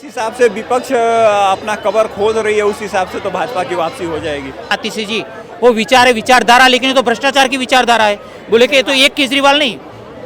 जिस हिसाब से विपक्ष अपना कबर खोद रही है उस हिसाब से तो भाजपा की वापसी हो जाएगी। आतिशी जी वो विचार है विचारधारा, लेकिन ये तो भ्रष्टाचार की विचारधारा है। बोले कि ये तो एक केजरीवाल नहीं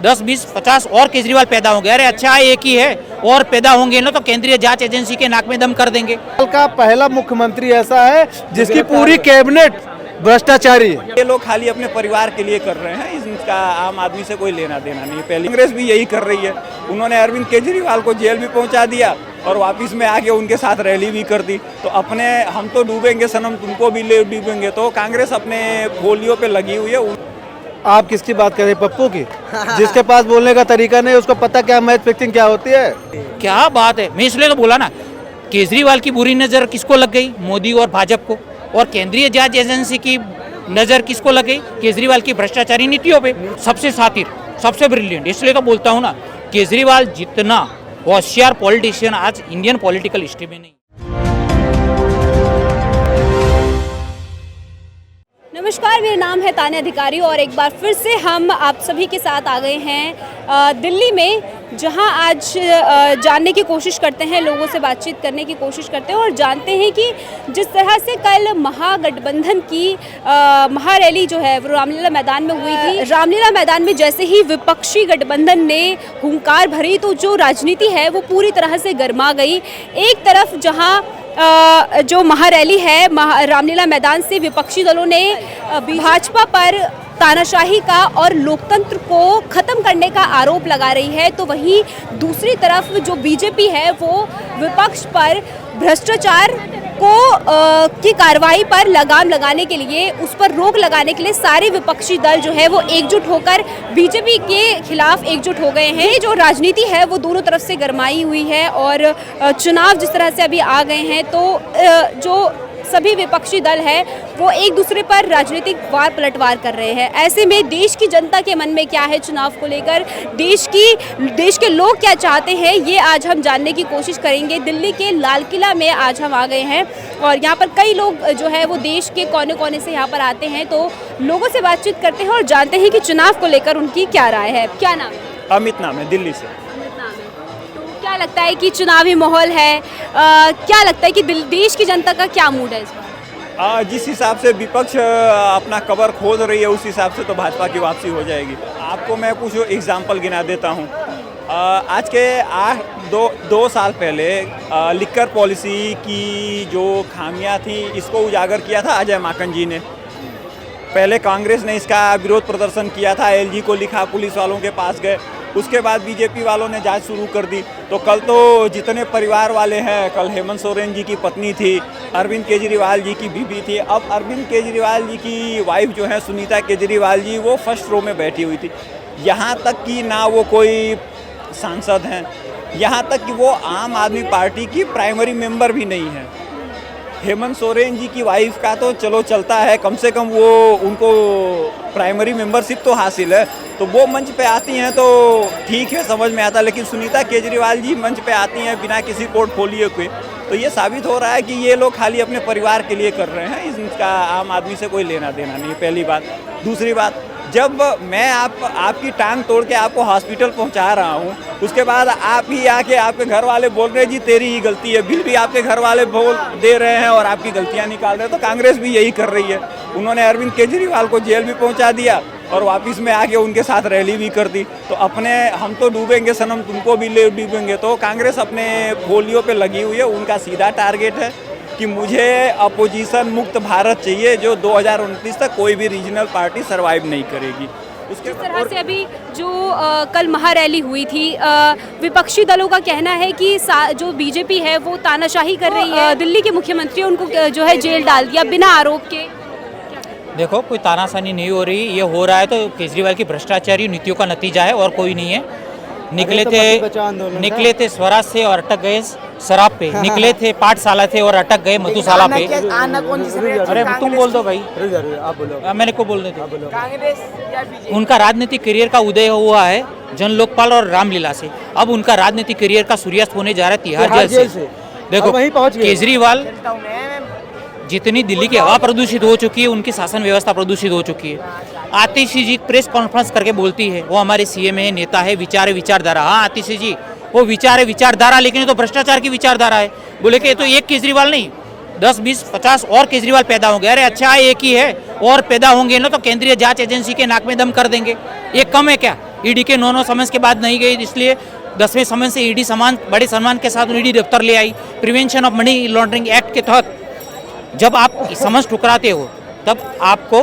10, 20, 50 और केजरीवाल पैदा होंगे। अरे अच्छा एक ही है, और पैदा होंगे ना तो केंद्रीय जांच एजेंसी के नाक में दम कर देंगे। का पहला मुख्यमंत्री ऐसा है जिसकी पूरी कैबिनेट भ्रष्टाचारी है। ये लोग खाली अपने परिवार के लिए कर रहे हैं, इसका आम आदमी से कोई लेना देना नहीं है। पहले कांग्रेस भी यही कर रही है, उन्होंने अरविंद केजरीवाल को जेल भी पहुंचा दिया और वापस में आके उनके साथ रैली भी कर दी। तो अपने हम तो डूबेंगे सनम तुमको भी ले डूबेंगे, तो कांग्रेस अपने गोलियों पे लगी हुई है। आप किसकी बात कर रहे हैं? पप्पू की, जिसके पास बोलने का तरीका नहीं, उसको पता क्या मैच फिक्सिंग क्या होती है। क्या बात है, मैं इसलिए तो बोला ना, केजरीवाल की बुरी नजर किसको लग गई? मोदी और भाजपा को। और केंद्रीय जांच एजेंसी की नजर किसको लग गई? केजरीवाल की भ्रष्टाचारी नीतियों पे। सबसे सातिर, सबसे ब्रिलियंट, इसलिए तो बोलता हूँ ना, केजरीवाल जितना होशियार पॉलिटिशियन आज इंडियन पॉलिटिकल हिस्ट्री में नहीं। नमस्कार, मेरा नाम है तान्या अधिकारी और एक बार फिर से हम आप सभी के साथ आ गए हैं दिल्ली में, जहां आज जानने की कोशिश करते हैं, लोगों से बातचीत करने की कोशिश करते हैं और जानते हैं कि जिस तरह से कल महागठबंधन की महारैली जो है वो रामलीला मैदान में हुई थी। रामलीला मैदान में जैसे ही विपक्षी गठबंधन ने हुंकार भरी तो जो राजनीति है वो पूरी तरह से गर्मा गई। एक तरफ जहां जो महारैली है रामलीला मैदान से विपक्षी दलों ने भाजपा पर तानाशाही का और लोकतंत्र को खत्म करने का आरोप लगा रही है, तो वहीं दूसरी तरफ जो बीजेपी है वो विपक्ष पर भ्रष्टाचार को की कार्रवाई पर लगाम लगाने के लिए, उस पर रोक लगाने के लिए सारे विपक्षी दल जो है वो एकजुट होकर बीजेपी के खिलाफ एकजुट हो गए हैं। जो राजनीति है वो दोनों तरफ से गरमाई हुई है और चुनाव जिस तरह से अभी आ गए हैं तो जो सभी विपक्षी दल है वो एक दूसरे पर राजनीतिक वार पलटवार कर रहे हैं। ऐसे में देश की जनता के मन में क्या है चुनाव को लेकर, देश के लोग क्या चाहते हैं, ये आज हम जानने की कोशिश करेंगे। दिल्ली के लाल किला में आज हम आ गए हैं और यहाँ पर कई लोग जो है वो देश के कोने कोने से यहाँ पर आते हैं, तो लोगों से बातचीत करते हैं और जानते हैं कि चुनाव को लेकर उनकी क्या राय है। क्या नाम है? अमित नाम है, दिल्ली से। क्या लगता है कि चुनावी माहौल है, क्या लगता है कि देश की जनता का क्या मूड है इस पर? जिस हिसाब से विपक्ष अपना कबर खोद रही है उस हिसाब से तो भाजपा की वापसी हो जाएगी। आपको मैं कुछ एग्जाम्पल गिना देता हूँ। आज के 2 साल पहले लिक्कर पॉलिसी की जो खामियां थी इसको उजागर किया था अजय माकन जी ने। पहले कांग्रेस ने इसका विरोध प्रदर्शन किया था, एलजी को लिखा, पुलिस वालों के पास गए, उसके बाद बीजेपी वालों ने जांच शुरू कर दी। तो कल तो जितने परिवार वाले हैं, कल हेमंत सोरेन जी की पत्नी थी, अरविंद केजरीवाल जी की बीबी थी, अब अरविंद केजरीवाल जी की वाइफ जो है सुनीता केजरीवाल जी वो फर्स्ट रो में बैठी हुई थी। यहाँ तक कि ना वो कोई सांसद हैं, यहाँ तक कि वो आम आदमी पार्टी की प्राइमरी मेंबर भी नहीं है। हेमंत सोरेन जी की वाइफ का तो चलो चलता है, कम से कम वो उनको प्राइमरी मेंबरशिप तो हासिल है, तो वो मंच पे आती हैं तो ठीक है, समझ में आता। लेकिन सुनीता केजरीवाल जी मंच पे आती हैं बिना किसी पोर्टफोलियो के, तो ये साबित हो रहा है कि ये लोग खाली अपने परिवार के लिए कर रहे हैं, इसका आम आदमी से कोई लेना देना नहीं, पहली बात। दूसरी बात, जब मैं आपकी टांग तोड़ के आपको हॉस्पिटल पहुंचा रहा हूं, उसके बाद आप ही आके आपके घर वाले बोल रहे हैं जी तेरी ही गलती है, बिल भी आपके घर वाले बोल दे रहे हैं और आपकी गलतियां निकाल रहे हैं। तो कांग्रेस भी यही कर रही है, उन्होंने अरविंद केजरीवाल को जेल भी पहुंचा दिया और वापस में आके उनके साथ रैली भी कर दी। तो अपने हम तो डूबेंगे सनम तुमको भी ले डूबेंगे, तो कांग्रेस अपने गोलियों पे लगी हुई है। उनका सीधा टारगेट है कि मुझे अपोजिशन मुक्त भारत चाहिए, जो 2029 तक कोई भी रीजनल पार्टी सरवाइव नहीं करेगी। उसके तरह से अभी जो कल महारैली हुई थी, विपक्षी दलों का कहना है कि जो बीजेपी है वो तानाशाही कर रही है, दिल्ली के मुख्यमंत्री उनको जो है जेल डाल दिया बिना आरोप के। देखो, कोई तानाशाही नहीं हो रही, ये हो रहा है तो केजरीवाल की भ्रष्टाचारी नीतियों का नतीजा है और कोई नहीं है। निकले थे स्वराज से और अटक गए शराब पे, निकले थे पाठशाला थे और अटक गए मधुशाला पे। अरे तुम बोल दो भाई, आप बोलो, मैंने को बोलने दो। उनका राजनीतिक करियर का उदय हुआ है जन लोकपाल और रामलीला से, अब उनका राजनीतिक करियर का सूर्यास्त होने जा रहा है तिहाड़ जेल से। देखो, केजरीवाल जितनी दिल्ली की हवा प्रदूषित हो चुकी है, उनकी शासन व्यवस्था प्रदूषित हो चुकी है। आतिशी जी प्रेस कॉन्फ्रेंस करके बोलती है वो हमारे सीएम है, नेता है, विचारधारा। हाँ आतिशी जी, वो विचार है विचारधारा, लेकिन ये तो भ्रष्टाचार की विचारधारा है। बोले कि ये तो एक केजरीवाल नहीं 10, 20, 50 और केजरीवाल पैदा होंगे। अरे अच्छा है एक ही है, और पैदा होंगे ना तो केंद्रीय जांच एजेंसी के नाक में दम कर देंगे। ये कम है क्या? ईडी के 9 समन्स के बाद नहीं गई, इसलिए 10वें समन्स से ईडी समान बड़े सम्मान के साथ ईडी दफ्तर ले आई। Prevention of money laundering act के तहत जब आप समन्स ठुकराते हो तब आपको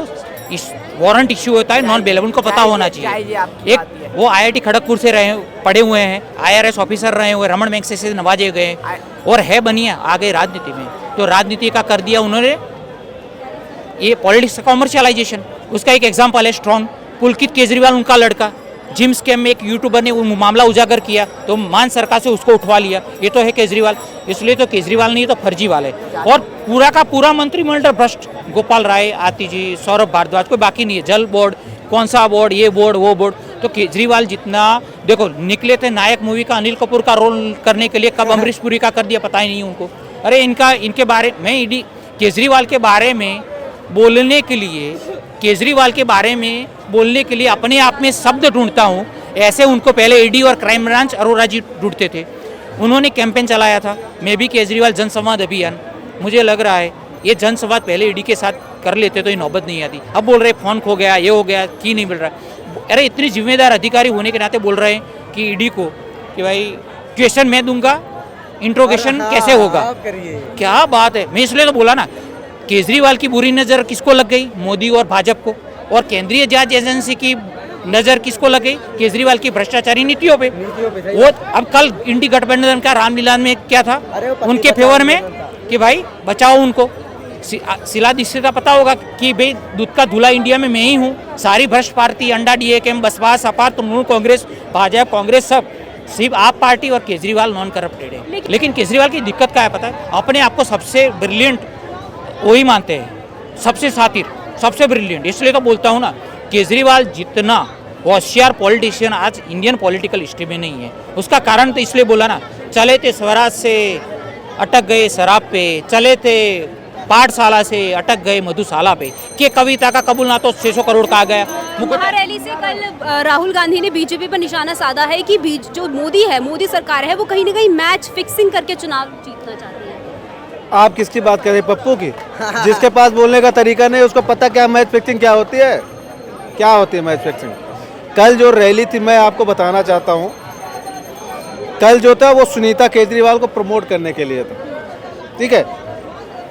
वारंट इश्यू होता है नॉन बेलेबल, उनको पता होना चाहिए। एक वो आईआईटी खड़गपुर से पढ़े हुए हैं, आईआरएस ऑफिसर रहे हुए, रमन मैगसेसे से नवाजे गए और है बनिया आ गए राजनीति में। तो राजनीति का कर दिया उन्होंने ये पॉलिटिक्स का कॉमर्शियलाइजेशन। उसका एक एग्जाम्पल है स्ट्रॉन्ग, पुलकित केजरीवाल उनका लड़का, जिम स्कैम में एक यूट्यूबर ने वो मामला उजागर किया तो मान सरकार से उसको उठवा लिया। ये तो है केजरीवाल, इसलिए तो केजरीवाल नहीं तो फर्जीवाल है। और पूरा का पूरा मंत्रिमंडल भ्रष्ट, गोपाल राय, आती जी, सौरभ भारद्वाज, कोई बाकी नहीं है। जल बोर्ड, कौन सा बोर्ड, ये बोर्ड वो बोर्ड। तो केजरीवाल जितना देखो निकले थे नायक मूवी का अनिल कपूर का रोल करने के लिए, कब अमरीश पुरी का कर दिया पता ही नहीं उनको। अरे इनके बारे में ईडी केजरीवाल के बारे में बोलने के लिए, केजरीवाल के बारे में बोलने के लिए अपने आप में शब्द ढूंढता हूँ। ऐसे उनको पहले ईडी और क्राइम ब्रांच अरोड़ा जी ढूंढते थे। उन्होंने कैंपेन चलाया था, मैं भी केजरीवाल जनसंवाद अभियान। मुझे लग रहा है ये जनसंवाद पहले ईडी के साथ कर लेते तो ये नौबत नहीं आती। अब बोल रहे फोन खो गया, ये हो गया, की नहीं मिल रहा। अरे इतनी जिम्मेदार अधिकारी होने के नाते बोल रहे हैं कि ईडी को कि भाई क्वेश्चन मैं दूंगा, इंट्रोगेशन कैसे होगा। क्या बात है, मैं इसलिए तो बोला ना केजरीवाल की बुरी नज़र किसको लग गई? मोदी और भाजपा को। और केंद्रीय जांच एजेंसी की नज़र किसको लग गई? केजरीवाल की भ्रष्टाचारी नीतियों पे। वो अब कल इंडी गठबंधन का रामलीला में क्या था उनके फेवर में कि भाई बचाओ उनको। शीला दीक्षित का पता होगा कि भाई दूध का धुला इंडिया में मैं ही हूँ। सारी भ्रष्ट पार्टी अंडा DAM, बसपा, सपा, तृणमूल कांग्रेस, भाजपा, कांग्रेस सब सिर्फ आप पार्टी और केजरीवाल नॉन करप्टेड है। लेकिन केजरीवाल की दिक्कत क्या है पता है? अपने आप को सबसे ब्रिलियंट वही मानते हैं, सबसे सातिर, सबसे ब्रिलियंट। इसलिए तो बोलता हूँ ना केजरीवाल जितना होशियार पॉलिटिशियन आज इंडियन पॉलिटिकल हिस्ट्री में नहीं है। उसका कारण तो इसलिए बोला ना, चले थे स्वराज से अटक गए शराब पे, चले थे पाठशाला से अटक गए मधुशाला पे, के कविता का कबूल ना तो 600 करोड़ का आ गया। महारैली से कल राहुल गांधी ने बीजेपी पर निशाना साधा है कि जो मोदी है, मोदी सरकार है, वो कहीं ना कहीं मैच फिक्सिंग करके चुनाव जीतना चाहती है। आप किसकी बात कर रहे हैं? पप्पू की, जिसके पास बोलने का तरीका नहीं, उसको पता क्या मैच फिक्सिंग क्या होती है, क्या होती है मैच फिक्सिंग। कल जो रैली थी मैं आपको बताना चाहता हूँ, कल जो था वो सुनीता केजरीवाल को प्रमोट करने के लिए था, ठीक है,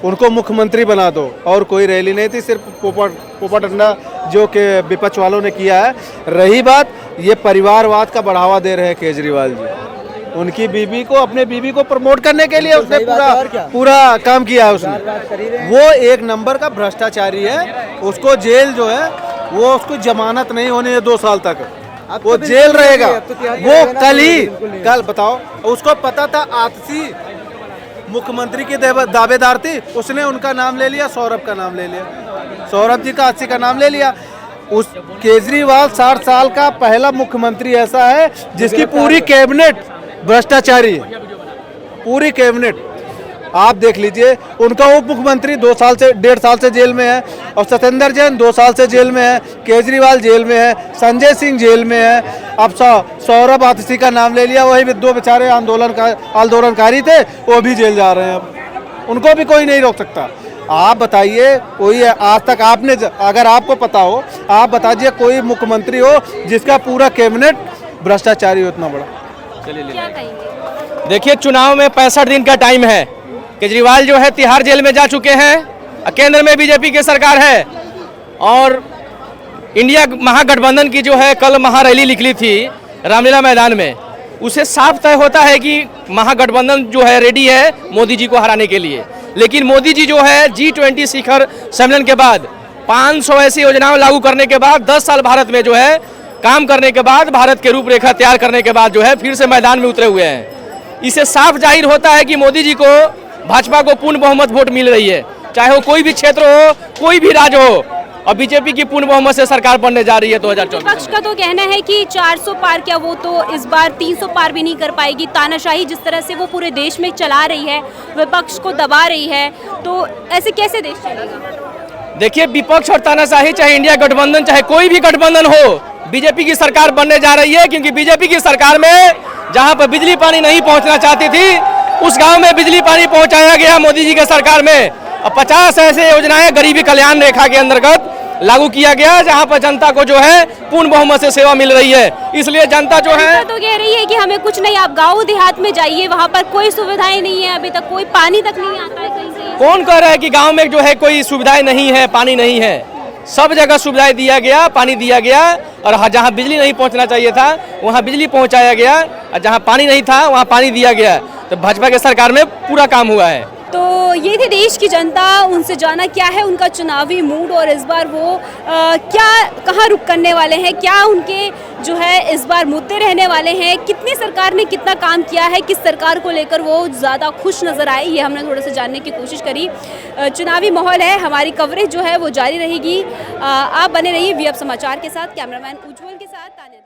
उनको मुख्यमंत्री बना दो, और कोई रैली नहीं थी, सिर्फ पोपट अड्डा जो कि विपक्ष वालों ने किया है। रही बात ये परिवारवाद का बढ़ावा दे रहे हैं केजरीवाल जी, उनकी बीबी को, अपने बीबी को प्रमोट करने के लिए उसने पूरा काम किया है उसने। वो एक नंबर का भ्रष्टाचारी है, उसको जेल जो है वो उसको जमानत नहीं होने 2 साल तक वो जेल रहेगा। वो कल बताओ, उसको पता था आतिशी मुख्यमंत्री की दावेदार थी, उसने उनका नाम ले लिया, सौरभ का नाम ले लिया, सौरभ जी का आतिशी का नाम ले लिया। उस केजरीवाल 60 साल का पहला मुख्यमंत्री ऐसा है जिसकी पूरी कैबिनेट भ्रष्टाचारी है, पूरी कैबिनेट। आप देख लीजिए, उनका उप मुख्यमंत्री 1.5 साल से जेल में है, और सत्येंद्र जैन 2 साल से जेल में है, केजरीवाल जेल में है, संजय सिंह जेल में है। अब सौरभ आतिशी का नाम ले लिया, वही 2 बेचारे आंदोलनकारी थे, वो भी जेल जा रहे हैं। अब उनको भी कोई नहीं रोक सकता। आप बताइए, कोई आज तक आपने, अगर आपको पता हो आप बताइए कोई मुख्यमंत्री हो जिसका पूरा कैबिनेट भ्रष्टाचारी हो इतना बड़ा। क्या कहेंगे? देखिए, चुनाव में 65 दिन का टाइम है। केजरीवाल जो है तिहाड़ जेल में जा चुके हैं, केंद्र में बीजेपी की सरकार है, और इंडिया महागठबंधन की जो है कल महारैली निकली थी रामलीला मैदान में, उसे साफ तय होता है कि महागठबंधन जो है रेडी है मोदी जी को हराने के लिए। लेकिन मोदी जी जो है G20 शिखर सम्मेलन के बाद 500 ऐसी योजनाएं लागू करने के बाद 10 साल भारत में जो है काम करने के बाद, भारत के रूपरेखा तैयार करने के बाद जो है फिर से मैदान में उतरे हुए हैं। इससे साफ जाहिर होता है कि मोदी जी को, भाजपा को पूर्ण बहुमत वोट मिल रही है, चाहे वो कोई भी क्षेत्र हो, कोई भी राज्य हो, और बीजेपी की पूर्ण बहुमत से सरकार बनने जा रही है 2024। विपक्ष का तो कहना है कि 400 पार क्या, वो तो इस बार 300 पार भी नहीं कर पाएगी। तानाशाही जिस तरह से वो पूरे देश में चला रही है, विपक्ष को दबा रही है, तो ऐसे कैसे देश चलेगा? देखिए, विपक्ष और तानाशाही, चाहे इंडिया गठबंधन, चाहे कोई भी गठबंधन हो, बीजेपी की सरकार बनने जा रही है, क्योंकि बीजेपी की सरकार में जहां पर बिजली पानी नहीं पहुंचना चाहती थी, उस गांव में बिजली पानी पहुंचाया गया मोदी जी के सरकार में। और 50 ऐसे योजनाएं गरीबी कल्याण रेखा के अंतर्गत लागू किया गया, जहां पर जनता को जो है पूर्ण बहुमत से सेवा मिल रही है। इसलिए जनता जो है तो कह रही है कि हमें कुछ नहीं, आप गांव देहात में जाइए, वहां पर कोई सुविधाएं नहीं है, अभी तक कोई पानी तक नहीं आता है कहीं से। कौन कह रहा है कि गांव में जो है कोई सुविधाएं नहीं है, पानी नहीं है? सब जगह सुविधाएं दिया गया, पानी दिया गया, और जहां बिजली नहीं पहुंचना चाहिए था वहां बिजली पहुंचाया गया, और जहां पानी नहीं था वहां पानी दिया गया। तो भाजपा के सरकार में पूरा काम हुआ है। तो ये थी देश की जनता, उनसे जाना क्या है उनका चुनावी मूड, और इस बार वो कहाँ रुख करने वाले हैं, क्या उनके जो है इस बार मुद्दे रहने वाले हैं, कितनी सरकार ने कितना काम किया है, किस सरकार को लेकर वो ज़्यादा खुश नज़र आए, ये हमने थोड़ा सा जानने की कोशिश करी। चुनावी माहौल है, हमारी कवरेज जो है वो जारी रहेगी। आप बने रहिए वी अब समाचार के साथ। कैमरामैन उज्जवल के साथ तान्या।